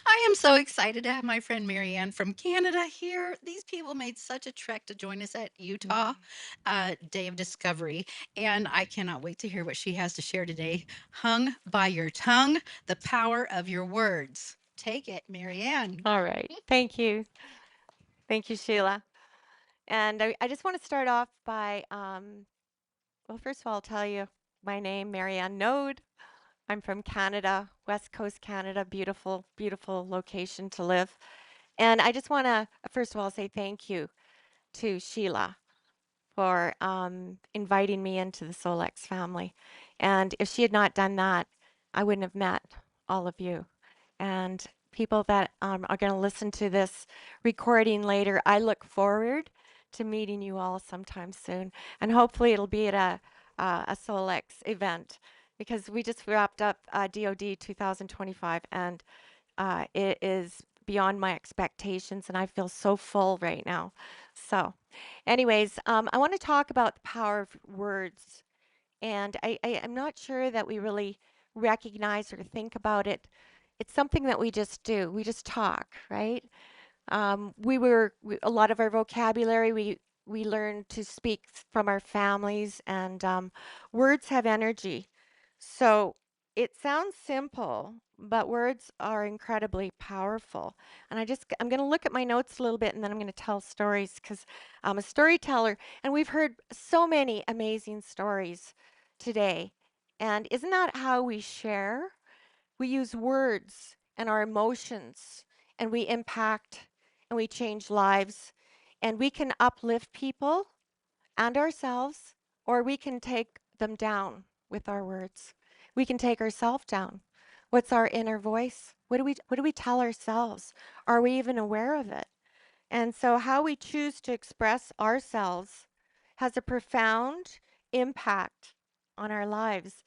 I am so excited to have my friend Marianne from Canada here. These people made such a trek to join us at Utah Mhm. Day of Discovery, and I cannot wait to hear what she has to share today. Hung by your tongue, the power of your words. Take it, Marianne. All right. Thank you. Thank you, Sheila. And I just want to start off by, well, first of all, I'll tell you my name, Marianne Noad. I'm from Canada, West Coast Canada, beautiful, beautiful location to live. And I just want to, first of all, say thank you to Sheila for inviting me into the Solex family. And if she had not done that, I wouldn't have met all of you. And people that are going to listen to this recording later, I look forward to meeting you all sometime soon. And hopefully it'll be at a Solex event because we just wrapped up DoD 2025 and it is beyond my expectations and I feel so full right now. So anyways, I want to talk about the power of words. And I'm not sure that we really recognize or think about it. It's something that we just do. We just talk, right? A lot of our vocabulary, we learn to speak from our families, and words have energy. So it sounds simple, but words are incredibly powerful. And I'm going to look at my notes a little bit, and then I'm going to tell stories because I'm a storyteller, and we've heard so many amazing stories today. And isn't that how we share? We use words and our emotions, and we impact and we change lives, and we can uplift people and ourselves, or we can take them down with our words. We can take ourselves down. What's our inner voice? What do we tell ourselves? Are we even aware of it? And so how we choose to express ourselves has a profound impact on our lives.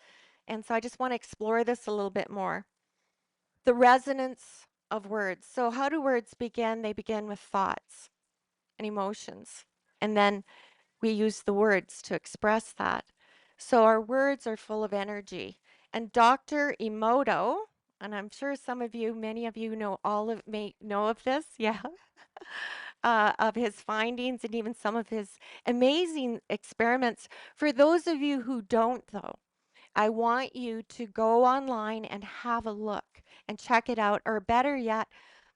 And so I just want to explore this a little bit more. The resonance of words. So how do words begin? They begin with thoughts and emotions. And then we use the words to express that. So our words are full of energy. And Dr. Emoto, and I'm sure many of you may know of this, yeah, of his findings and even some of his amazing experiments. For those of you who don't, though, I want you to go online and have a look and check it out, or better yet,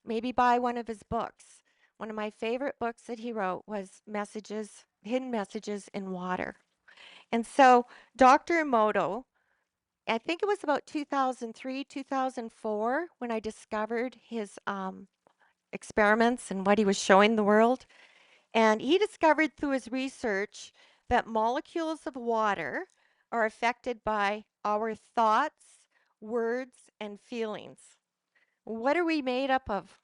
maybe buy one of his books. One of my favorite books that he wrote was Hidden Messages in Water. And so Dr. Emoto, I think it was about 2003, 2004 when I discovered his experiments and what he was showing the world. And he discovered through his research that molecules of water are affected by our thoughts, words, and feelings. What are we made up of?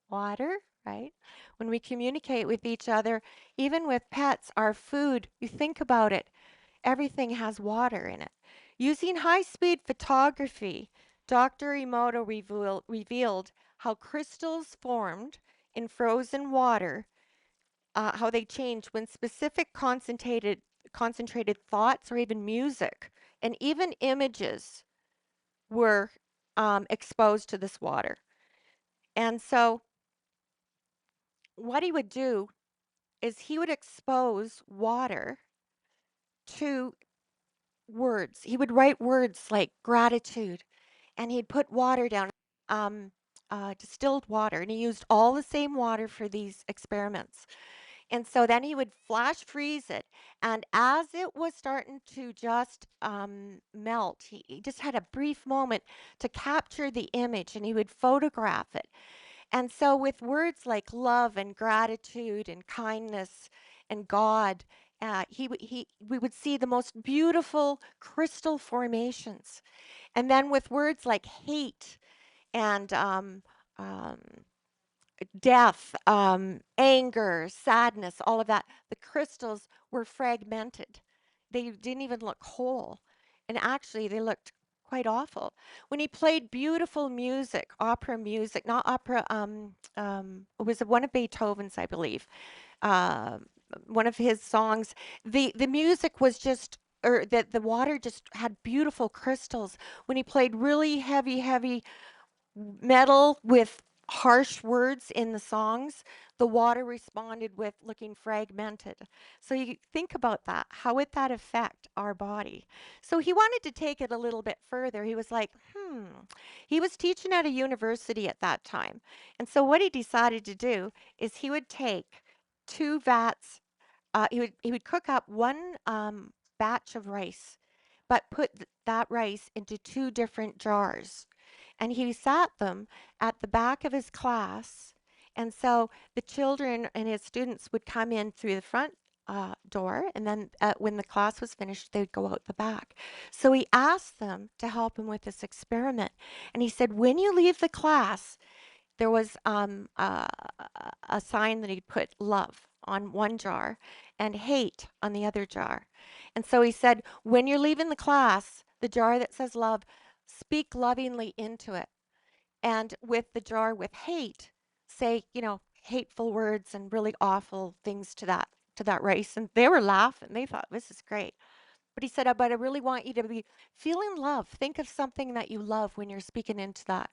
Water, right? When we communicate with each other, even with pets, our food, you think about it, everything has water in it. Using high-speed photography, Dr. Emoto revealed how crystals formed in frozen water, how they change when specific concentrated thoughts or even music and even images were exposed to this water. And so what he would do is he would expose water to words. He would write words like gratitude, and he'd put water down, um, distilled water, and he used all the same water for these experiments. And so then he would flash freeze it. And as it was starting to just melt, he just had a brief moment to capture the image and he would photograph it. And so, with words like love and gratitude and kindness and God, we would see the most beautiful crystal formations. And then with words like hate and um, death, anger, sadness, all of that, the crystals were fragmented. They didn't even look whole. And actually, they looked quite awful. When he played beautiful music, opera music, not opera, it was one of Beethoven's, I believe, um, one of his songs, the music was just, or that the water just had beautiful crystals. When he played really heavy, heavy meddle with harsh words in the songs, the water responded with looking fragmented. So you think about that. How would that affect our body? So he wanted to take it a little bit further. He was like, He was teaching at a university at that time. And so what he decided to do is he would take two vats, he would cook up one batch of rice, but put that rice into two different jars, and he sat them at the back of his class. And so the children and his students would come in through the front door, and then when the class was finished, they'd go out the back. So he asked them to help him with this experiment. And he said, when you leave the class, there was a sign that he'd put love on one jar and hate on the other jar. And so he said, when you're leaving the class, the jar that says love, speak lovingly into it. And with the jar with hate, say, hateful words and really awful things to that race. And they were laughing. They thought this is great. But he said, but I really want you to be feeling love. Think of something that you love when you're speaking into that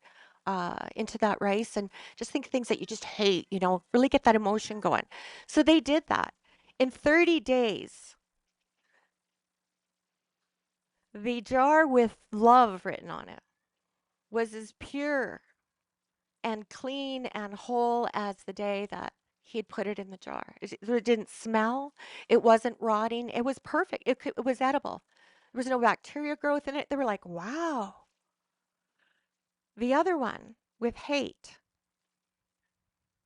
rice, and just think things that you just hate, really get that emotion going. So they did that. In 30 days, the jar with love written on it was as pure and clean and whole as the day that he'd put it in the jar. It didn't smell. It wasn't rotting. It was perfect. It was edible. There was no bacteria growth in it. They were like, wow. The other one with hate,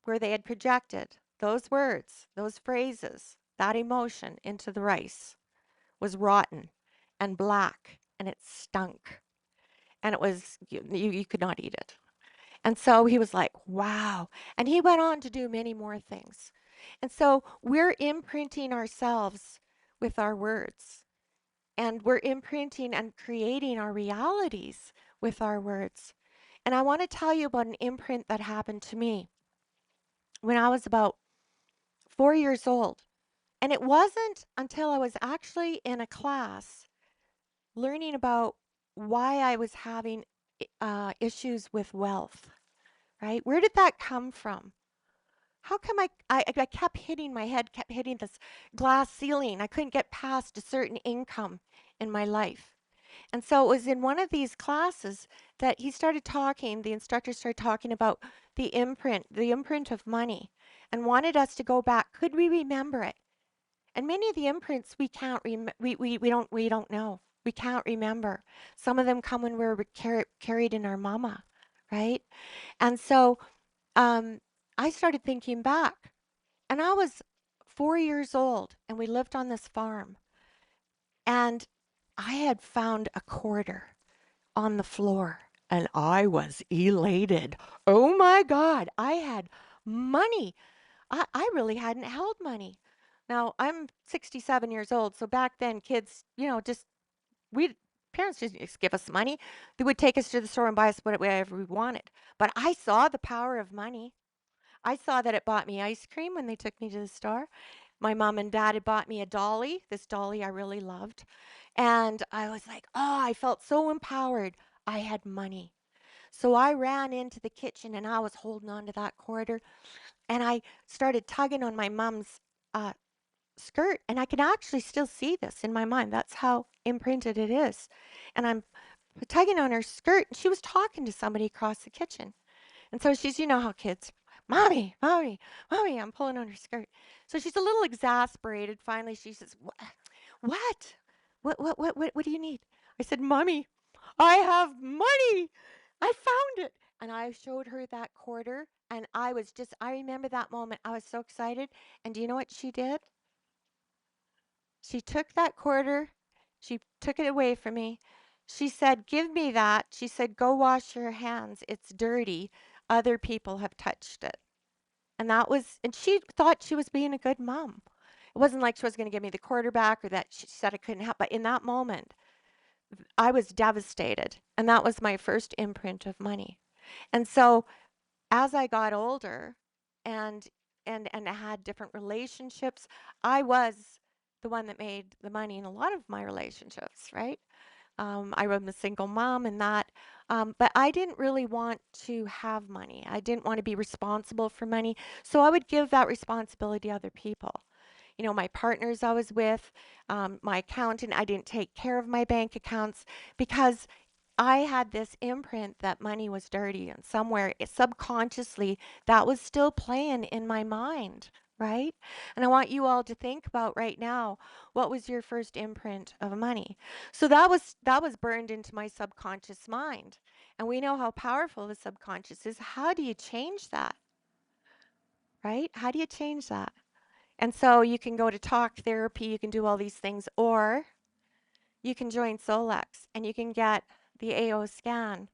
where they had projected those words, those phrases, that emotion into the rice, was rotten and black, and it stunk. And it was, you could not eat it. And so he was like, wow. And he went on to do many more things. And so we're imprinting ourselves with our words, and we're imprinting and creating our realities with our words. And I want to tell you about an imprint that happened to me when I was about 4 years old. And it wasn't until I was actually in a class learning about why I was having issues with wealth, right? Where did that come from? How come I kept hitting my head, kept hitting this glass ceiling? I couldn't get past a certain income in my life. And so it was in one of these classes that the instructor started talking about the imprint of money, and wanted us to go back. Could we remember it? And many of the imprints we can't we don't know. We can't remember. Some of them come when we're carried in our mama, right? And so um, I started thinking back, and I was 4 years old, and we lived on this farm, and I had found a quarter on the floor, and I was elated. Oh my God, I had money. I really hadn't held money. Now, I'm 67 years old, so back then kids, just we parents didn't just give us money. They would take us to the store and buy us whatever we wanted. But I saw the power of money. I saw that it bought me ice cream when they took me to the store. My mom and dad had bought me a dolly, this dolly I really loved. And I was like, oh, I felt so empowered. I had money. So I ran into the kitchen, and I was holding on to that quarter, and I started tugging on my mom's uh, skirt. And I can actually still see this in my mind. That's how imprinted it is. And I'm tugging on her skirt, and she was talking to somebody across the kitchen. And so she's, how kids, mommy, mommy, mommy, I'm pulling on her skirt. So she's a little exasperated. Finally, she says, what? What do you need? I said, Mommy, I have money. I found it. And I showed her that quarter. And I remember that moment. I was so excited. And do you know what she did? She took that quarter. She took it away from me. She said, Give me that. She said, Go wash your hands. It's dirty. Other people have touched it. And she thought she was being a good mom. It wasn't like she was going to give me the quarter back, or that she said I couldn't help. But in that moment, I was devastated. And that was my first imprint of money. And so as I got older, and and I had different relationships, I was the one that made the money in a lot of my relationships, right? I was a single mom and that. But I didn't really want to have money. I didn't want to be responsible for money. So I would give that responsibility to other people. You know, my partners I was with, my accountant, I didn't take care of my bank accounts because I had this imprint that money was dirty, and somewhere subconsciously that was still playing in my mind, right? And I want you all to think about right now, what was your first imprint of money? So that was burned into my subconscious mind. And we know how powerful the subconscious is. How do you change that, right? How do you change that? And so you can go to talk therapy, you can do all these things, or you can join Solex and you can get the AO scan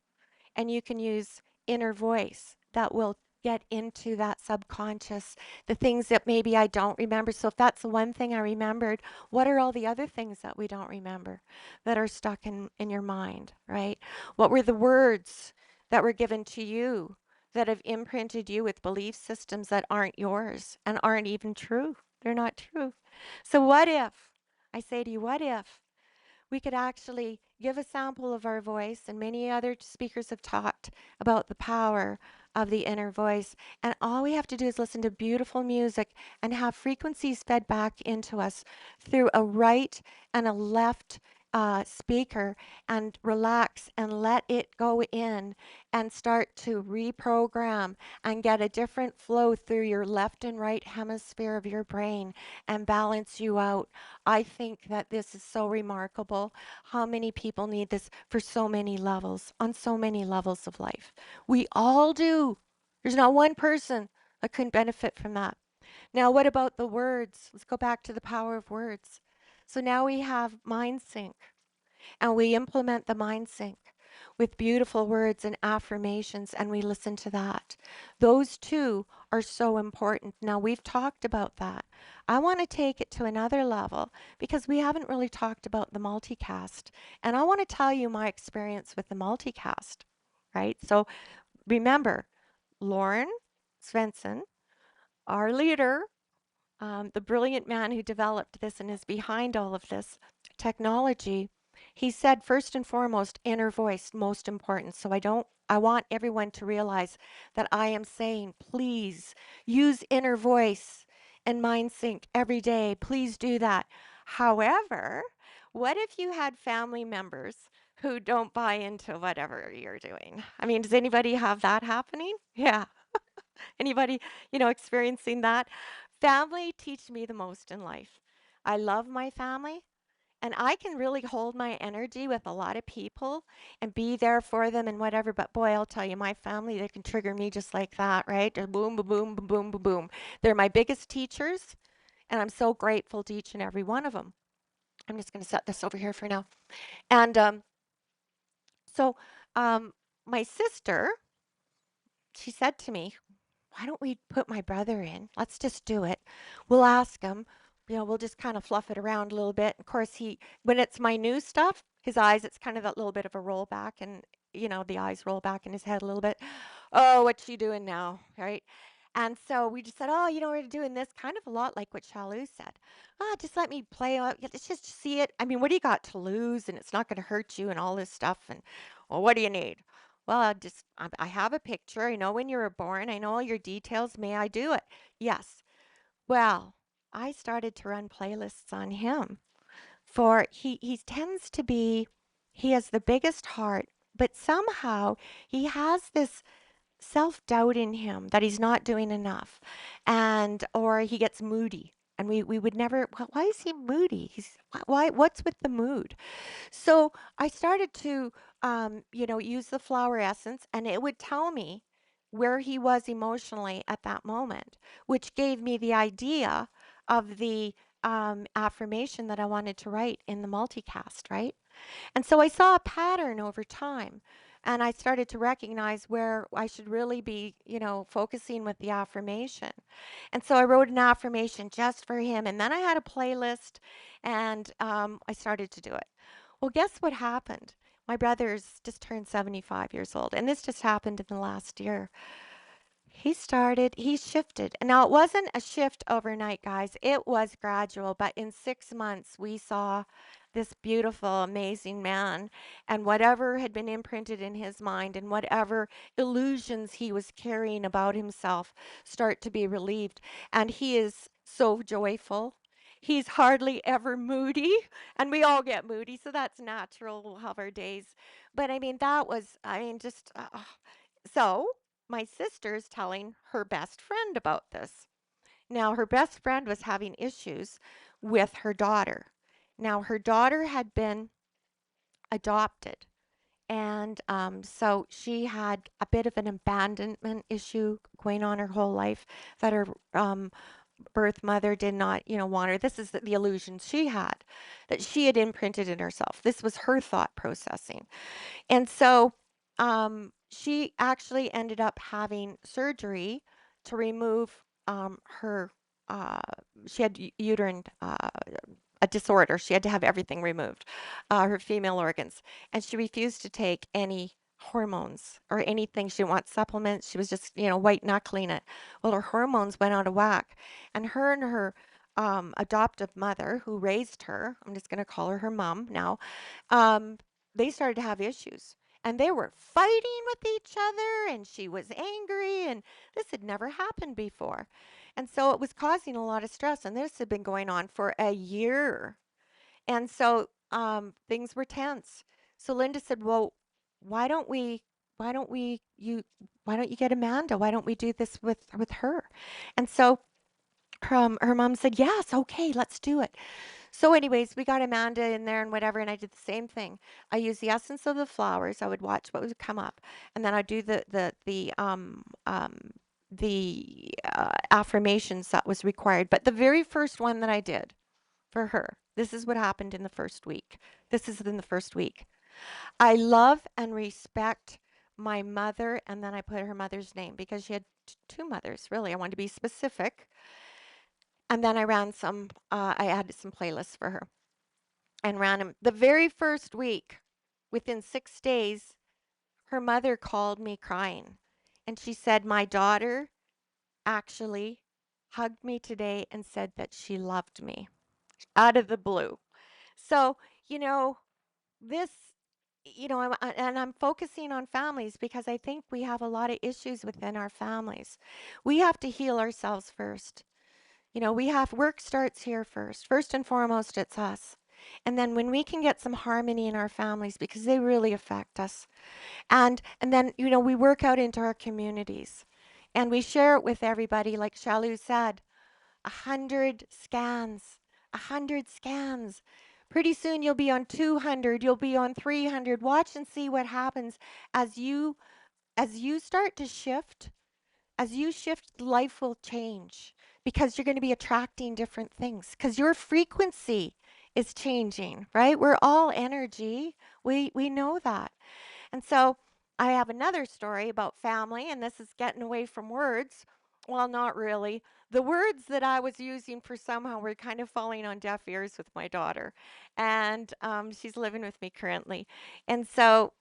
and you can use inner voice that will get into that subconscious, the things that maybe I don't remember. So if that's the one thing I remembered, what are all the other things that we don't remember that are stuck in your mind, right? What were the words that were given to you that have imprinted you with belief systems that aren't yours and aren't even true? They're not true. So what if, I say to you, what if we could actually give a sample of our voice, and many other speakers have talked about the power of the inner voice. And all we have to do is listen to beautiful music and have frequencies fed back into us through a right and a left speaker, and relax and let it go in and start to reprogram and get a different flow through your left and right hemisphere of your brain and balance you out. I think that this is so remarkable how many people need this for so many levels, on so many levels of life. We all do. There's not one person that couldn't benefit from that. Now, what about the words? Let's go back to the power of words. So now we have mind sync and we implement the mind sync with beautiful words and affirmations and we listen to that. Those two are so important. Now, we've talked about that. I want to take it to another level because we haven't really talked about the multicast. And I want to tell you my experience with the multicast, right? So remember, Lauren Svensson, our leader, the brilliant man who developed this and is behind all of this technology, he said first and foremost, inner voice, most important. So I want everyone to realize that I am saying, please use inner voice and mind sync every day. Please do that. However, what if you had family members who don't buy into whatever you're doing? I mean, does anybody have that happening? Yeah. Anybody, experiencing that? Family teach me the most in life. I love my family, and I can really hold my energy with a lot of people and be there for them and whatever. But boy, I'll tell you, my family, they can trigger me just like that, right? Just boom, boom, boom, boom, boom, boom, boom. They're my biggest teachers, and I'm so grateful to each and every one of them. I'm just going to set this over here for now. And so, um, my sister, she said to me, why don't we put my brother in? Let's just do it. We'll ask him. We'll just kind of fluff it around a little bit. Of course, when it's my new stuff, his eyes, it's kind of that little bit of a roll back, and the eyes roll back in his head a little bit. Oh, what's she doing now? Right? And so we just said, oh, we're doing this kind of a lot like what Shalu said. Just let me play. Let's just see it. I mean, what do you got to lose? And it's not going to hurt you and all this stuff. And, well, what do you need? Well, I have a picture. I know when you were born. I know all your details. May I do it? Yes. Well, I started to run playlists on him for he tends to be, he has the biggest heart, but somehow he has this self-doubt in him that he's not doing enough, and or he gets moody. And we would never, why is he moody? What's with the mood? So I started to, use the flower essence, and it would tell me where he was emotionally at that moment, which gave me the idea of the affirmation that I wanted to write in the multicast, right? And so I saw a pattern over time. And I started to recognize where I should really be, focusing with the affirmation. And so I wrote an affirmation just for him. And then I had a playlist and I started to do it. Well, guess what happened? My brother's just turned 75 years old, and this just happened in the last year. He shifted. And now it wasn't a shift overnight, guys. It was gradual, but in 6 months, we saw this beautiful, amazing man, and whatever had been imprinted in his mind and whatever illusions he was carrying about himself start to be relieved. And he is so joyful. He's hardly ever moody, and we all get moody, so that's natural. We'll have our days. But I mean, that was, I mean, just so my sister's telling her best friend about this. Now, her best friend was having issues with her daughter. Now, her daughter had been adopted, and so she had a bit of an abandonment issue going on her whole life that her birth mother did not, want her. This is the illusion she had that she had imprinted in herself. This was her thought processing. And so she actually ended up having surgery to remove her. Uh, she had uterine a disorder. She had to have everything removed, her female organs, and she refused to take any hormones or anything. She didn't want supplements. She was just, white knuckling it. Well, her hormones went out of whack, and her adoptive mother, who raised her, I'm just going to call her mom now, um, they started to have issues. And they were fighting with each other, and she was angry, and this had never happened before. And so it was causing a lot of stress, and this had been going on for a year. And so things were tense. So Linda said, "Well, why don't we, why don't we, you, why don't you get Amanda? Why don't we do this with her?" And so her mom said, "Yes, okay, let's do it." So, anyways, we got Amanda in there and whatever, and I did the same thing. I used the essence of the flowers. I would watch what would come up, and then I'd do the affirmations that was required. But the very first one that I did for her, this is what happened in the first week. This is in the first week. I love and respect my mother, and then I put her mother's name because she had two mothers, really. I wanted to be specific. And then I added some playlists for her and ran them. The very first week, within 6 days, her mother called me crying. And she said, "My daughter actually hugged me today and said that she loved me out of the blue." So, you know, this, and I'm focusing on families because I think we have a lot of issues within our families. We have to heal ourselves first. We have work starts here first. First and foremost, it's us. And then when we can get some harmony in our families because they really affect us. And then, we work out into our communities and we share it with everybody, like Shalou said, 100 scans, 100 scans. Pretty soon you'll be on 200, you'll be on 300. Watch and see what happens as you start to shift. As you shift, life will change because you're going to be attracting different things because your frequency is changing, right? We're all energy. We know that. And so I have another story about family, and this is getting away from words. Well, not really. The words that I was using for somehow were kind of falling on deaf ears with my daughter. And she's living with me currently. And so,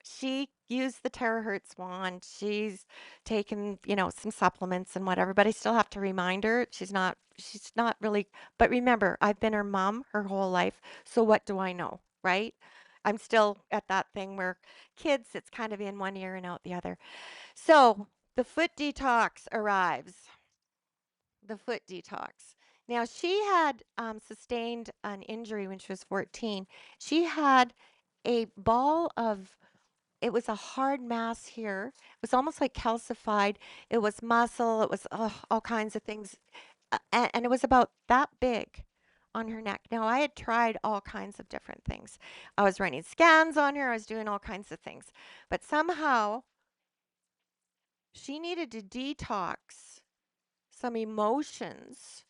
she used the terahertz wand. She's taken, some supplements and whatever, but I still have to remind her she's not really, but remember, I've been her mom her whole life, so what do I know, right? I'm still at that thing where kids, it's kind of in one ear and out the other. So the foot detox arrives. The foot detox. Now, she had sustained an injury when she was 14. She had a ball of it was a hard mass here. It was almost like calcified. It was muscle. It was all kinds of things. And it was about that big on her neck. Now, I had tried all kinds of different things. I was running scans on her. I was doing all kinds of things. But somehow she needed to detox some emotions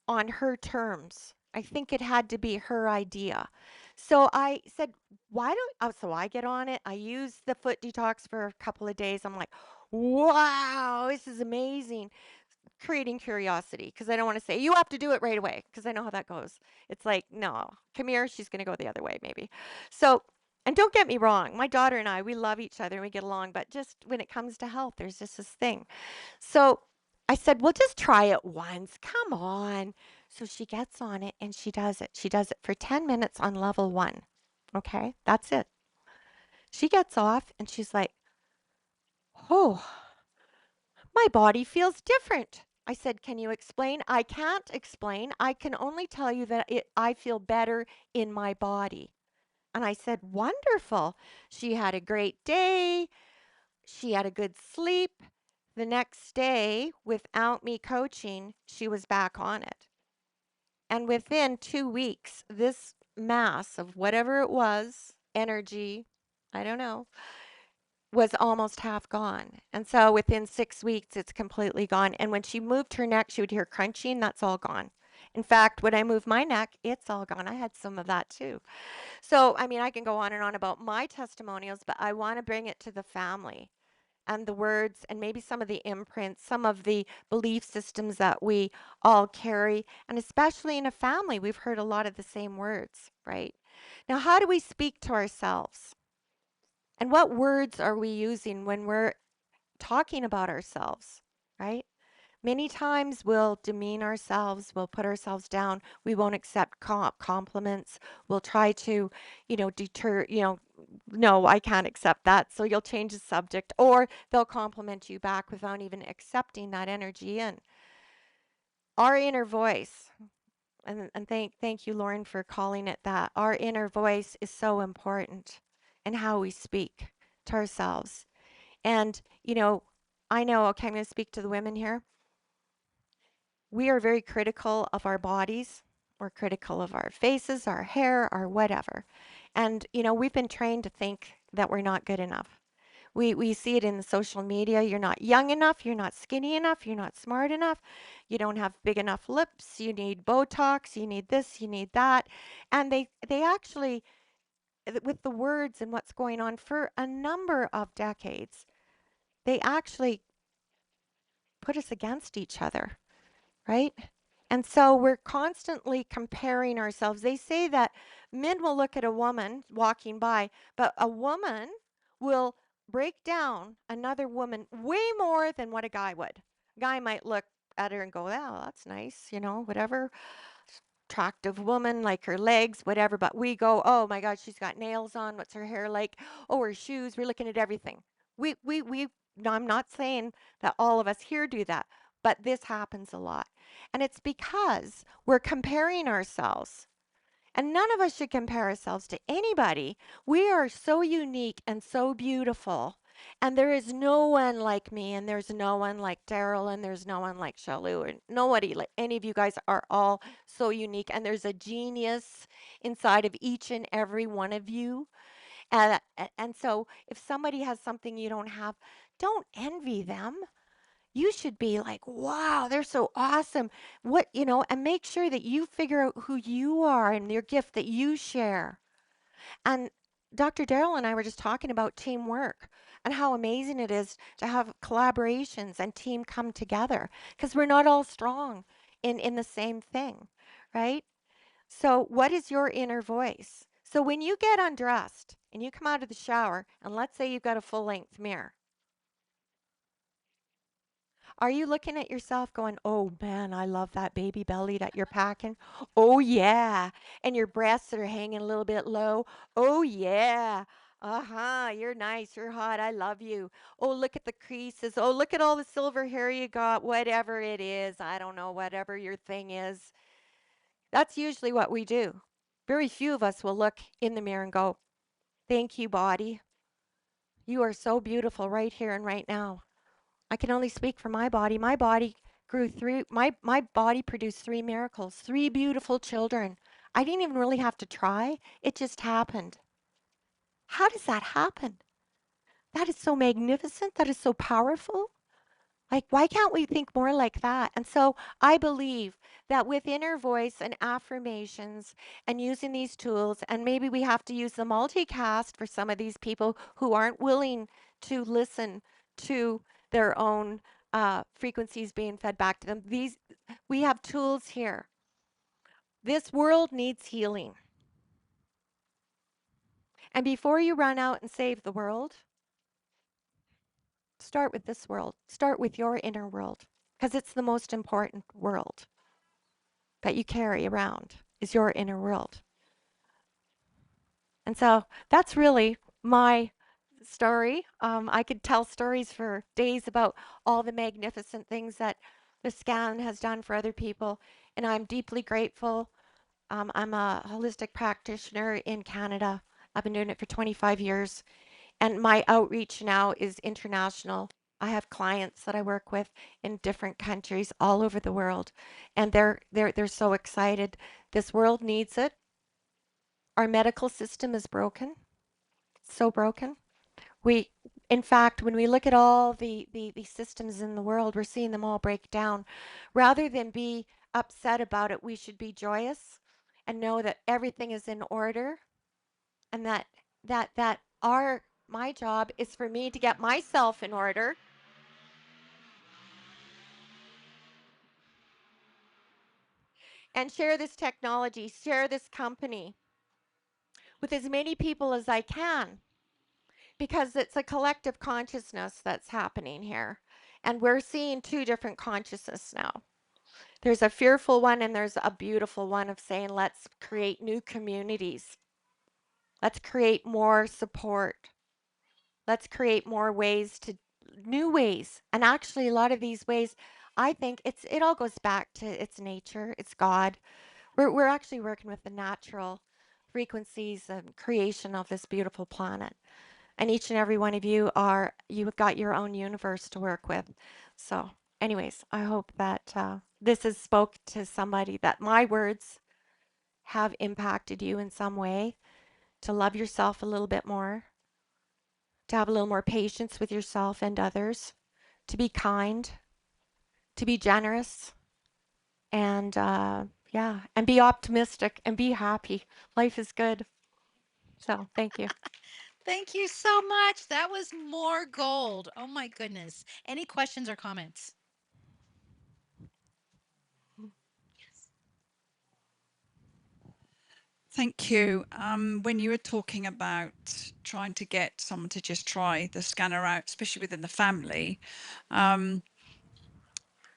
on her terms. I think it had to be her idea. So I said, why don't, so I get on it. I use the foot detox for a couple of days. I'm like, wow, this is amazing. Creating curiosity because I don't want to say, you have to do it right away because I know how that goes. It's like, no, come here. She's going to go the other way, maybe. So, and don't get me wrong, my daughter and I, we love each other and we get along, but just when it comes to health, there's just this thing. So I said, well, just try it once. Come on. So she gets on it and she does it. She does it for 10 minutes on level 1. Okay? That's it. She gets off and she's like, "Oh, my body feels different." I said, "Can you explain?" "I can't explain. I can only tell you that I feel better in my body." And I said, "Wonderful." She had a great day. She had a good sleep. The next day, without me coaching, she was back on it. And within 2 weeks, this mass of whatever it was, energy, I don't know, was almost half gone. And so within 6 weeks, it's completely gone. And when she moved her neck, she would hear crunching. That's all gone. In fact, when I move my neck, it's all gone. I had some of that too. So, I mean, I can go on and on about my testimonials, but I want to bring it to the family and the words and maybe some of the imprints, some of the belief systems that we all carry. And especially in a family, we've heard a lot of the same words, right? Now, how do we speak to ourselves? And what words are we using when we're talking about ourselves, right? Many times we'll demean ourselves, we'll put ourselves down, we won't accept compliments, we'll try to, deter, no, I can't accept that. So you'll change the subject, or they'll compliment you back without even accepting that energy in. Our inner voice, and thank you, Lauren, for calling it that. Our inner voice is so important in how we speak to ourselves. And, I know, okay, I'm going to speak to the women here. We are very critical of our bodies. We're critical of our faces, our hair, our whatever. And, we've been trained to think that we're not good enough. We see it in the social media. You're not young enough. You're not skinny enough. You're not smart enough. You don't have big enough lips. You need Botox. You need this. You need that. And they actually, with the words and what's going on for a number of decades, they actually put us against each other, right? And so we're constantly comparing ourselves. They say that men will look at a woman walking by, but a woman will break down another woman way more than what a guy would. A guy might look at her and go, "Oh, that's nice," whatever. Attractive woman, like her legs, whatever. But we go, "Oh my God, she's got nails on. What's her hair like? Oh, her shoes." We're looking at everything. We. No, I'm not saying that all of us here do that, but this happens a lot. And it's because we're comparing ourselves. And none of us should compare ourselves to anybody. We are so unique and so beautiful. And there is no one like me, and there's no one like Daryl, and there's no one like Shalou, and nobody like any of you guys are all so unique. And there's a genius inside of each and every one of you. And so if somebody has something you don't have, don't envy them. You should be like, "Wow, they're so awesome." And make sure that you figure out who you are and your gift that you share. And Dr. Darrell and I were just talking about teamwork and how amazing it is to have collaborations and team come together because we're not all strong in the same thing, right? So, what is your inner voice? So, when you get undressed and you come out of the shower, and let's say you've got a full length mirror, are you looking at yourself going, "Oh man, I love that baby belly that you're packing"? "Oh yeah." And your breasts that are hanging a little bit low. "Oh yeah." Uh-huh. You're nice. You're hot. I love you. "Oh, look at the creases. Oh, look at all the silver hair you got." Whatever it is. I don't know, whatever your thing is. That's usually what we do. Very few of us will look in the mirror and go, "Thank you, body. You are so beautiful right here and right now." I can only speak for my body. My body grew through my body produced three miracles, three beautiful children. I didn't even really have to try. It just happened. How does that happen? That is so magnificent. That is so powerful. Like, why can't we think more like that? And so I believe that with inner voice and affirmations and using these tools, and maybe we have to use the multicast for some of these people who aren't willing to listen to their own frequencies being fed back to them. We have tools here. This world needs healing. And before you run out and save the world, start with this world. Start with your inner world because it's the most important world. that you carry around is your inner world. And so that's really my story. I could tell stories for days about all the magnificent things that the scan has done for other people, and I'm deeply grateful. I'm a holistic practitioner in Canada. I've been doing it for 25 years, and my outreach now is international. I have clients that I work with in different countries all over the world, and they're so excited. This world needs it. Our medical system is broken, so broken. We, in fact, when we look at all the systems in the world, we're seeing them all break down. Rather than be upset about it, we should be joyous and know that everything is in order, and that our my job is for me to get myself in order and share this technology, share this company with as many people as I can, because it's a collective consciousness that's happening here. And we're seeing two different consciousness now. There's a fearful one and there's a beautiful one of saying, let's create new communities. Let's create more support. Let's create more ways to new ways. And actually a lot of these ways, I think it all goes back to its nature, it's God. We're actually working with the natural frequencies and creation of this beautiful planet. And each and every one of you have got your own universe to work with. So anyways, I hope that this has spoke to somebody, that my words have impacted you in some way, to love yourself a little bit more, to have a little more patience with yourself and others, to be kind, to be generous, and yeah, and be optimistic and be happy. Life is good. So thank you. Thank you so much. That was more gold. Oh my goodness. Any questions or comments? Thank you. When you were talking about trying to get someone to just try the scanner out, especially within the family, um,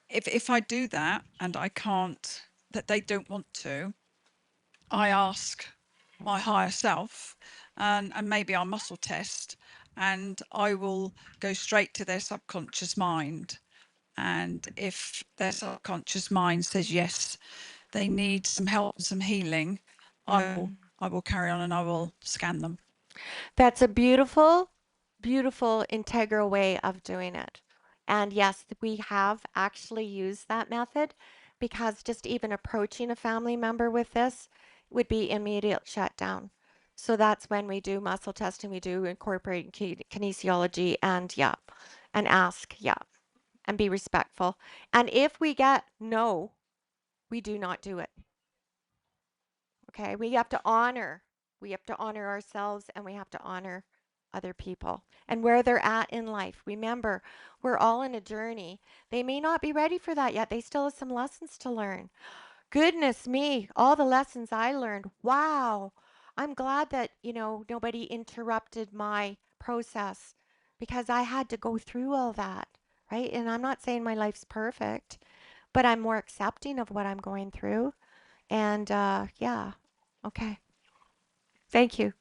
if I do that and I can't, that they don't want to, I ask my higher self, and maybe our muscle test, and I will go straight to their subconscious mind. And if their subconscious mind says yes, they need some help, some healing, I will Mm. I will carry on and I will scan them. That's a beautiful, beautiful, integral way of doing it. And yes, we have actually used that method, because just even approaching a family member with this would be immediate shutdown. So that's when we do muscle testing, we do incorporate kinesiology, and yeah, and ask, yeah, and be respectful. And if we get no, we do not do it. Okay, we have to honor. We have to honor ourselves and we have to honor other people and where they're at in life. Remember, we're all in a journey. They may not be ready for that yet. They still have some lessons to learn. Goodness me, all the lessons I learned. Wow. I'm glad that, nobody interrupted my process, because I had to go through all that, right? And I'm not saying my life's perfect, but I'm more accepting of what I'm going through. And yeah, okay. Thank you.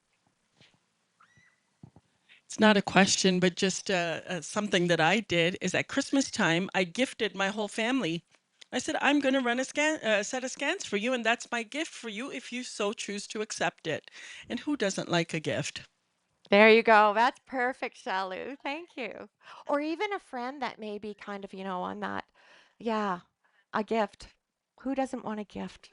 It's not a question, but just something that I did is at Christmas time, I gifted my whole family. I said, I'm going to run a set of scans for you, and that's my gift for you if you so choose to accept it. And who doesn't like a gift? There you go. That's perfect, Shalu. Thank you. Or even a friend that may be kind of, on that. Yeah, a gift. Who doesn't want a gift?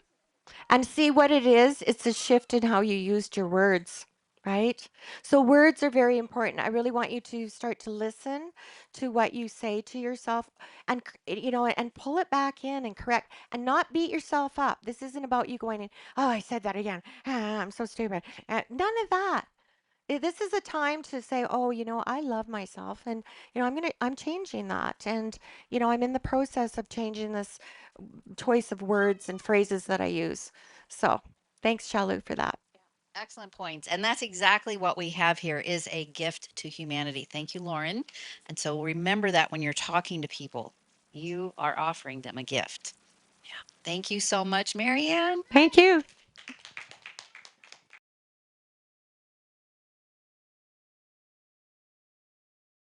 And see what it is? It's a shift in how you used your words, right? So words are very important. I really want you to start to listen to what you say to yourself, and and pull it back in and correct, and not beat yourself up. This isn't about you going in, oh, I said that again. Ah, I'm so stupid. None of that. This is a time to say, oh, I love myself, and I'm changing that, and I'm in the process of changing this choice of words and phrases that I use. So thanks, Shalu, for that. Excellent points. And that's exactly what we have here is a gift to humanity. Thank you, Lauren. And so remember that when you're talking to people, you are offering them a gift. Thank you so much, Marianne. Thank you.